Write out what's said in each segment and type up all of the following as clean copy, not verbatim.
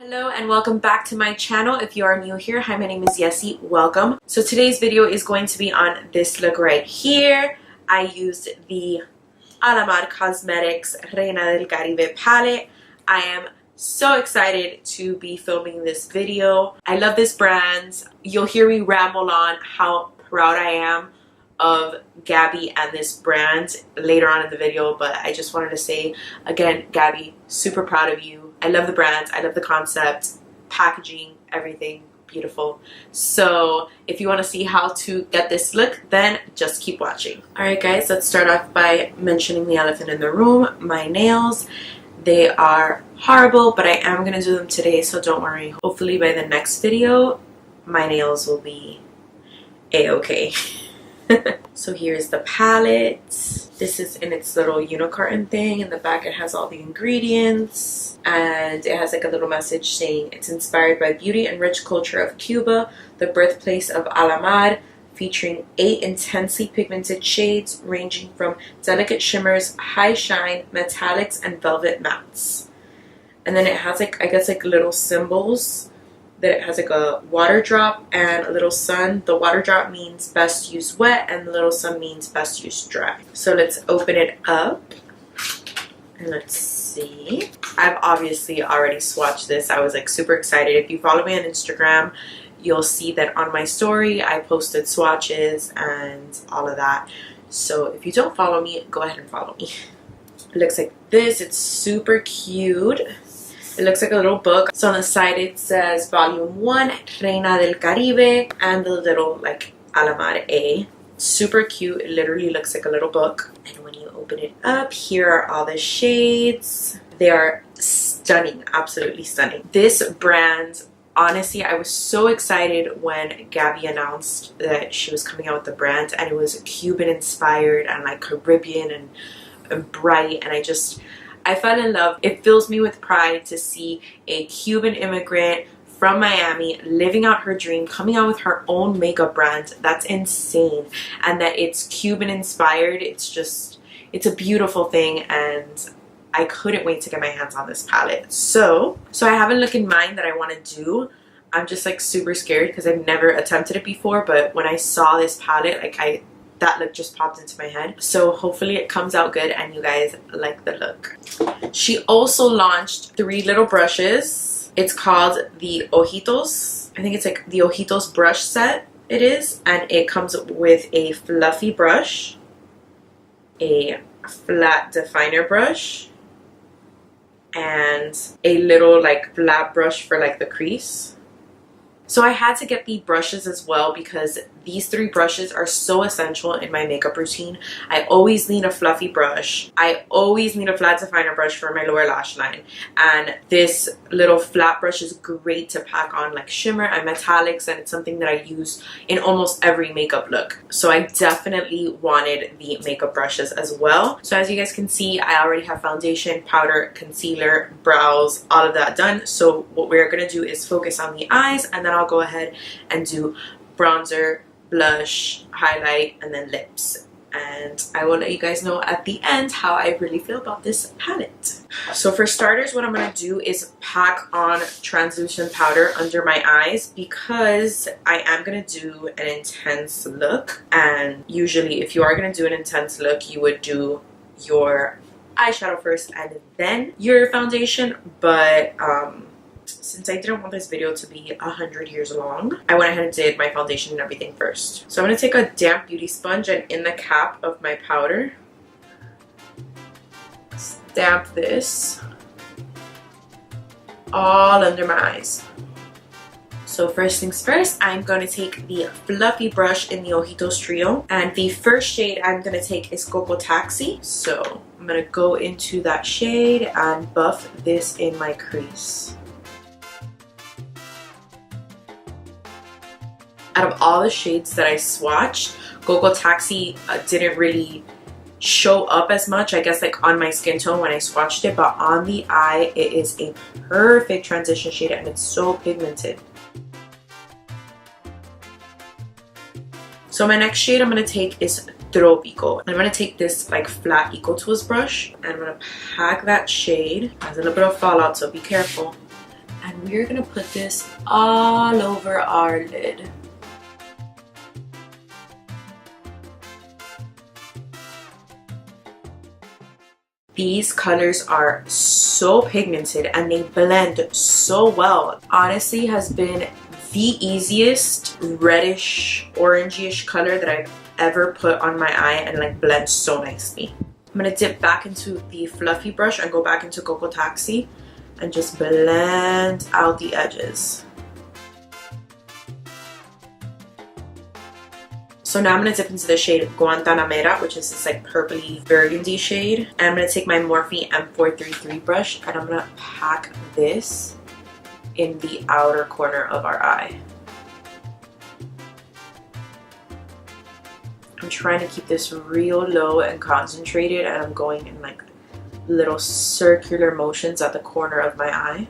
Hello and welcome back to my channel. If you are new here, hi, my name is Yesy. Welcome. So today's video is going to be on this look right here. I used the Alamar Cosmetics Reina del Caribe palette. I am so excited to be filming this video. I love this brand. You'll hear me ramble on how proud I am of Gabby and this brand later on in the video, but I just wanted to say again, Gabby, super proud of you. I love the brand, I love the concept, packaging, everything beautiful. So if you want to see how to get this look, then just keep watching. Alright guys, let's start off by mentioning the elephant in the room, my nails. They are horrible, but I am going to do them today, so don't worry. Hopefully by the next video, my nails will be a-okay. So here's the palette. This is in its little unicorn thing. In the back it has all the ingredients and it has like a little message saying it's inspired by beauty and rich culture of Cuba, the birthplace of Alamar, featuring 8 intensely pigmented shades ranging from delicate shimmers, high shine, metallics, and velvet mattes. And then it has like, I guess, like little symbols. That it has like a water drop and a little sun. The water drop means best used wet and the little sun means best used dry. So let's open it up and let's see. I've obviously already swatched this. I was like super excited. If you follow me on Instagram, you'll see that on my story I posted swatches and all of that. So if you don't follow me, go ahead and follow me. It looks like this. It's super cute. It looks like a little book. So on the side it says Volume 1, Reina del Caribe, and the little like Alamar A. Super cute. It literally looks like a little book. And when you open it up, here are all the shades. They are stunning, absolutely stunning. This brand, honestly, I was so excited when Gabby announced that she was coming out with the brand, and it was Cuban inspired and like Caribbean and bright, and I fell in love. It fills me with pride to see a Cuban immigrant from Miami living out her dream, coming out with her own makeup brand. That's insane. And that it's Cuban inspired. It's a beautiful thing, and I couldn't wait to get my hands on this palette. So I have a look in mind that I want to do. I'm just like super scared because I've never attempted it before, but when I saw this palette, like that look just popped into my head. So hopefully it comes out good and you guys like the look. She also launched 3 little brushes. It's called the Ojitos. I think it's like the Ojitos brush set it is. And it comes with a fluffy brush, a flat definer brush, and a little like flat brush for like the crease. So I had to get the brushes as well because these 3 brushes are so essential in my makeup routine. I always need a fluffy brush. I always need a flat definer brush for my lower lash line. And this little flat brush is great to pack on like shimmer and metallics, and it's something that I use in almost every makeup look. So I definitely wanted the makeup brushes as well. So as you guys can see, I already have foundation, powder, concealer, brows, all of that done. So what we're going to do is focus on the eyes, and then I'll go ahead and do bronzer, blush, highlight, and then lips. And I will let you guys know at the end how I really feel about this palette. So for starters, what I'm going to do is pack on translucent powder under my eyes because I am going to do an intense look. And usually if you are going to do an intense look, you would do your eyeshadow first and then your foundation. But since I didn't want this video to be 100 years long, I went ahead and did my foundation and everything first. So I'm going to take a damp beauty sponge and in the cap of my powder, stamp this all under my eyes. So first things first, I'm going to take the fluffy brush in the Ojitos Trio, and the first shade I'm going to take is Cocoa Taxi. So I'm going to go into that shade and buff this in my crease. Out of all the shades that I swatched, Cocoa Taxi didn't really show up as much, I guess, like on my skin tone when I swatched it, but on the eye it is a perfect transition shade and it's so pigmented. So my next shade I'm going to take is Tropico. I'm going to take this like flat Eco Tools brush and I'm going to pack that shade. There's a little bit of fallout, so be careful. And we're gonna put this all over our lid. These colors are so pigmented and they blend so well. Honestly, has been the easiest reddish orangey-ish color that I've ever put on my eye and like blends so nicely. I'm gonna dip back into the fluffy brush and go back into Cocoa Taxi and just blend out the edges. So now I'm going to dip into the shade Guantanamera, which is this like purpley burgundy shade. And I'm going to take my Morphe M433 brush and I'm going to pack this in the outer corner of our eye. I'm trying to keep this real low and concentrated, and I'm going in like little circular motions at the corner of my eye.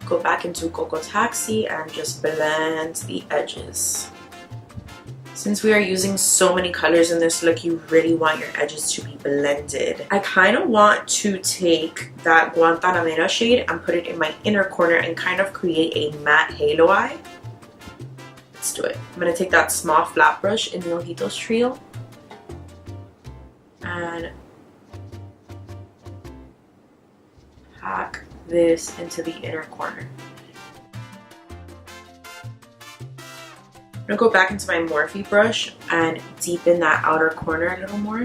Go back into Cocoa Taxi and just blend the edges. Since we are using so many colors in this look, you really want your edges to be blended. I kind of want to take that Guantanamera shade and put it in my inner corner and kind of create a matte halo eye. Let's do it. I'm going to take that small flat brush in the Ojitos Trio and pack this into the inner corner. I'm gonna go back into my Morphe brush and deepen that outer corner a little more.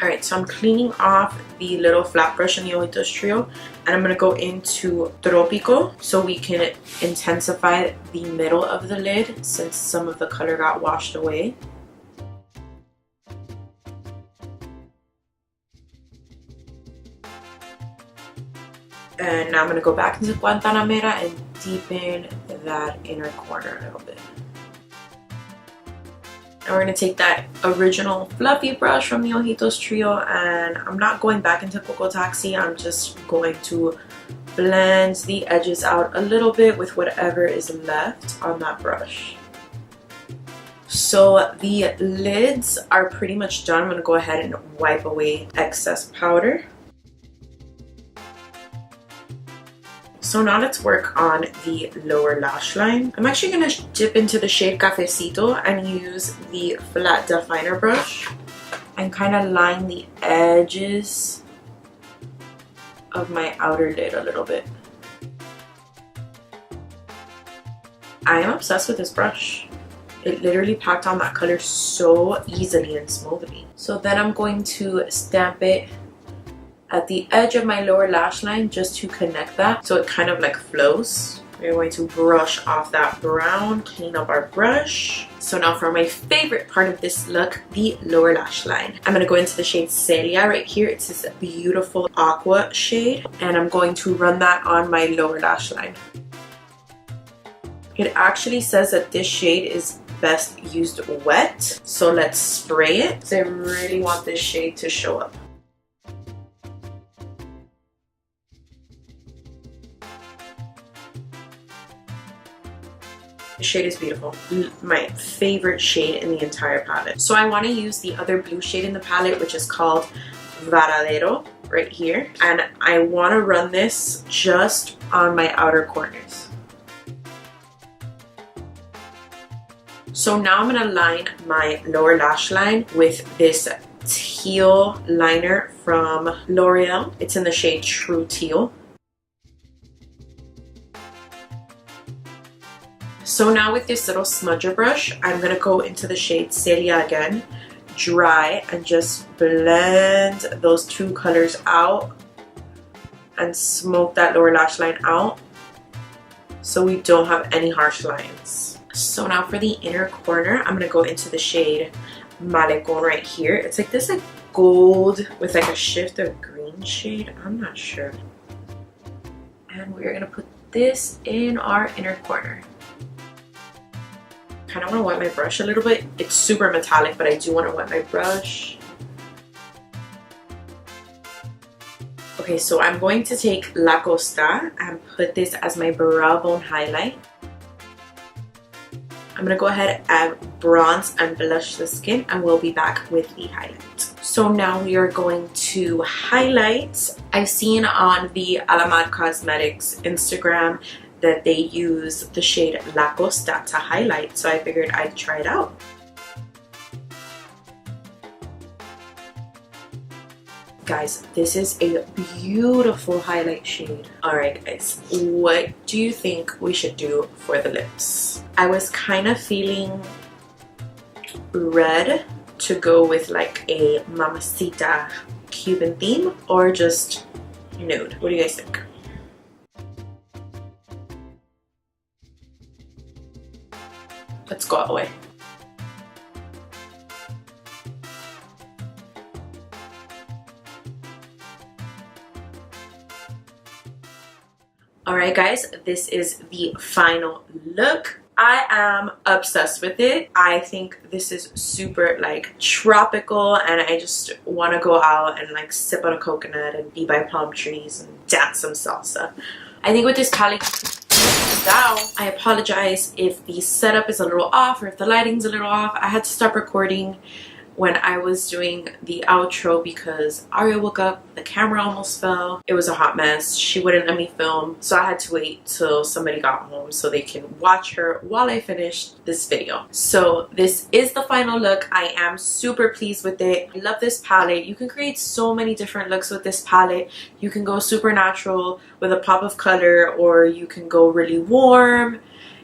Alright, so I'm cleaning off the little flat brush in the Ojitos Trio, and I'm gonna go into Tropico so we can intensify the middle of the lid since some of the color got washed away. And now I'm going to go back into Guantanamera and deepen that inner corner a little bit. And we're going to take that original fluffy brush from the Ojitos Trio, and I'm not going back into Cocoa Taxi. I'm just going to blend the edges out a little bit with whatever is left on that brush. So the lids are pretty much done. I'm going to go ahead and wipe away excess powder. So now let's work on the lower lash line. I'm actually going to dip into the shade Cafecito and use the flat definer brush and kind of line the edges of my outer lid a little bit. I am obsessed with this brush. It literally packed on that color so easily and smoothly. So then I'm going to stamp it at the edge of my lower lash line just to connect that so it kind of like flows. We're going to brush off that brown, clean up our brush. So now for my favorite part of this look, the lower lash line. I'm going to go into the shade Celia right here. It's this beautiful aqua shade, and I'm going to run that on my lower lash line. It actually says that this shade is best used wet, so let's spray it. So I really want this shade to show up. The shade is beautiful. My favorite shade in the entire palette. So I want to use the other blue shade in the palette, which is called Varadero right here. And I want to run this just on my outer corners. So now I'm going to line my lower lash line with this teal liner from L'Oreal. It's in the shade True Teal. So now with this little smudger brush, I'm going to go into the shade Celia again, dry, and just blend those two colors out and smoke that lower lash line out so we don't have any harsh lines. So now for the inner corner, I'm going to go into the shade Malecon right here. It's like this like gold with like a shift of green shade. I'm not sure. And we're going to put this in our inner corner. Kind of want to wet my brush a little bit. It's super metallic, but I do want to wet my brush. Okay, so I'm going to take La Costa and put this as my brow bone highlight. I'm going to go ahead and bronze and blush the skin, and we'll be back with the highlight. So now we are going to highlight. I've seen on the Alamar Cosmetics Instagram that they use the shade La Costa to highlight, so I figured I'd try it out. Guys, this is a beautiful highlight shade. Alright guys, what do you think we should do for the lips? I was kind of feeling red to go with like a Mamacita Cuban theme, or just nude. What do you guys think? Let's go all the way. Alright guys, this is the final look. I am obsessed with it. I think this is super like tropical, and I just want to go out and like sip on a coconut and be by palm trees and dance some salsa. I think with this palette down. I apologize if the setup is a little off or if the lighting's a little off. I had to stop recording when I was doing the outro because Aria woke up, the camera almost fell. It was a hot mess. She wouldn't let me film, so I had to wait till somebody got home so they can watch her while I finished this video. So this is the final look. I am super pleased with it. I love this palette. You can create so many different looks with this palette. You can go super natural with a pop of color, or you can go really warm.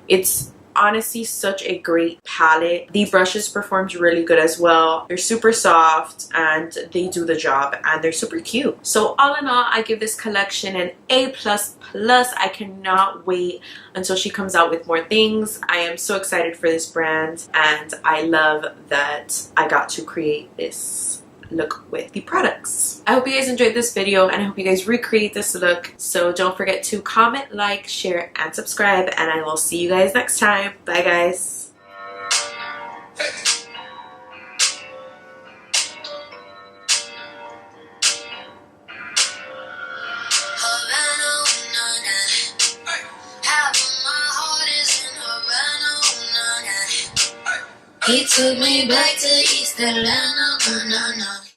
It's honestly such a great palette. The brushes performed really good as well. They're super soft and they do the job, and they're super cute. So all in all, I give this collection an A++. I cannot wait until she comes out with more things. I am so excited for this brand, and I love that I got to create this look with the products. I hope you guys enjoyed this video, and I hope you guys recreate this look. So don't forget to comment, like, share, and subscribe, and I will see you guys next time. Bye guys. He took me back to East Atlanta,